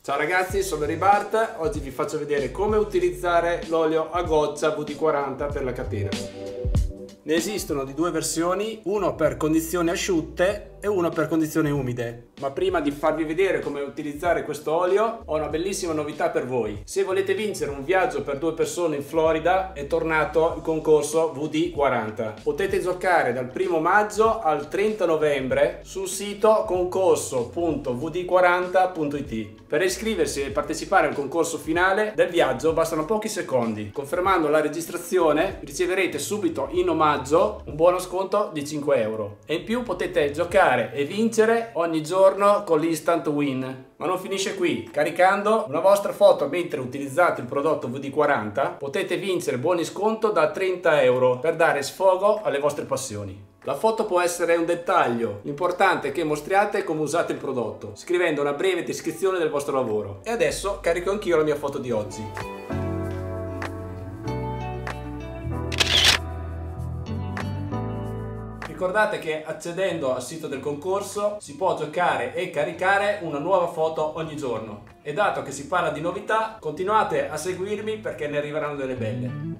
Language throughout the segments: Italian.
Ciao ragazzi, sono Ribart. Oggi vi faccio vedere come utilizzare l'olio a goccia WD-40 per la catena. Ne esistono di due versioni, uno per condizioni asciutte e uno per condizioni umide. Ma prima di farvi vedere come utilizzare questo olio, ho una bellissima novità per voi. Se volete vincere un viaggio per 2 persone in Florida, è tornato il concorso WD-40. Potete giocare dal 1° maggio al 30 novembre sul sito concorso.wd40.it. Per iscriversi e partecipare al concorso finale del viaggio bastano pochi secondi. Confermando la registrazione riceverete subito in omaggio un buono sconto di 5 euro. E in più potete giocare e vincere ogni giorno con l'Instant Win. Ma non finisce qui. Caricando una vostra foto mentre utilizzate il prodotto WD-40 potete vincere buoni sconto da 30 euro per dare sfogo alle vostre passioni. La foto può essere un dettaglio, l'importante è che mostriate come usate il prodotto, scrivendo una breve descrizione del vostro lavoro. E adesso carico anch'io la mia foto di oggi. Ricordate che accedendo al sito del concorso si può giocare e caricare una nuova foto ogni giorno. E dato che si parla di novità, continuate a seguirmi perché ne arriveranno delle belle.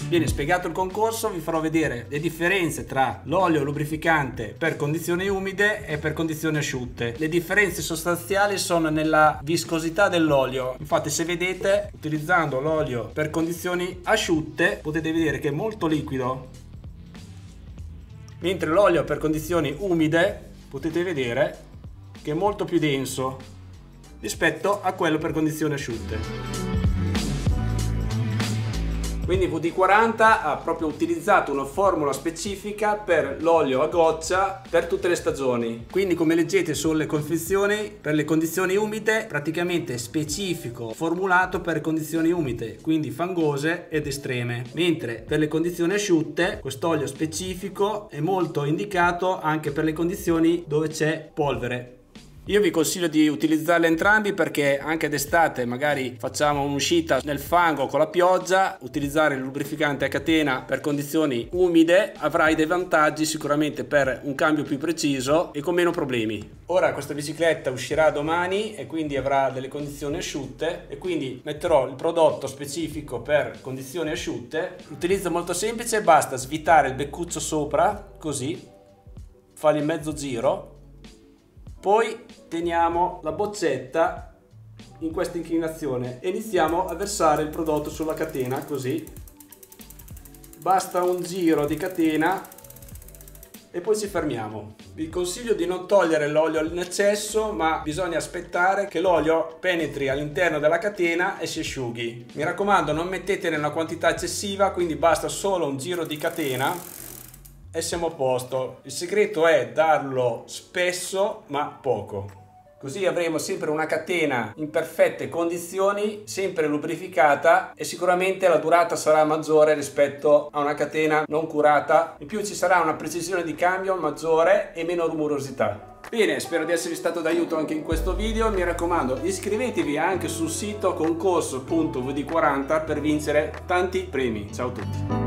Viene spiegato il concorso, vi farò vedere le differenze tra l'olio lubrificante per condizioni umide e per condizioni asciutte. Le differenze sostanziali sono nella viscosità dell'olio. Infatti se vedete, utilizzando l'olio per condizioni asciutte potete vedere che è molto liquido, mentre l'olio per condizioni umide potete vedere che è molto più denso rispetto a quello per condizioni asciutte. Quindi WD-40 ha proprio utilizzato una formula specifica per l'olio a goccia per tutte le stagioni. Quindi come leggete sulle confezioni, per le condizioni umide praticamente specifico, formulato per condizioni umide, quindi fangose ed estreme. Mentre per le condizioni asciutte quest'olio specifico è molto indicato anche per le condizioni dove c'è polvere. Io vi consiglio di utilizzarli entrambi perché anche d'estate magari facciamo un'uscita nel fango con la pioggia, utilizzare il lubrificante a catena per condizioni umide avrai dei vantaggi sicuramente per un cambio più preciso e con meno problemi. Ora questa bicicletta uscirà domani e quindi avrà delle condizioni asciutte e quindi metterò il prodotto specifico per condizioni asciutte. L'utilizzo è molto semplice, basta svitare il beccuccio sopra così, fargli mezzo giro. Poi teniamo la boccetta in questa inclinazione e iniziamo a versare il prodotto sulla catena così. Basta un giro di catena e poi ci fermiamo. Vi consiglio di non togliere l'olio in eccesso, ma bisogna aspettare che l'olio penetri all'interno della catena e si asciughi. Mi raccomando, non mettetene una quantità eccessiva, quindi basta solo un giro di catena e siamo a posto. Il segreto è darlo spesso ma poco, così avremo sempre una catena in perfette condizioni, sempre lubrificata e sicuramente la durata sarà maggiore rispetto a una catena non curata. In più ci sarà una precisione di cambio maggiore e meno rumorosità. Bene, spero di esservi stato d'aiuto anche in questo video. Mi raccomando, iscrivetevi anche sul sito concorso.wd40 per vincere tanti premi. Ciao a tutti.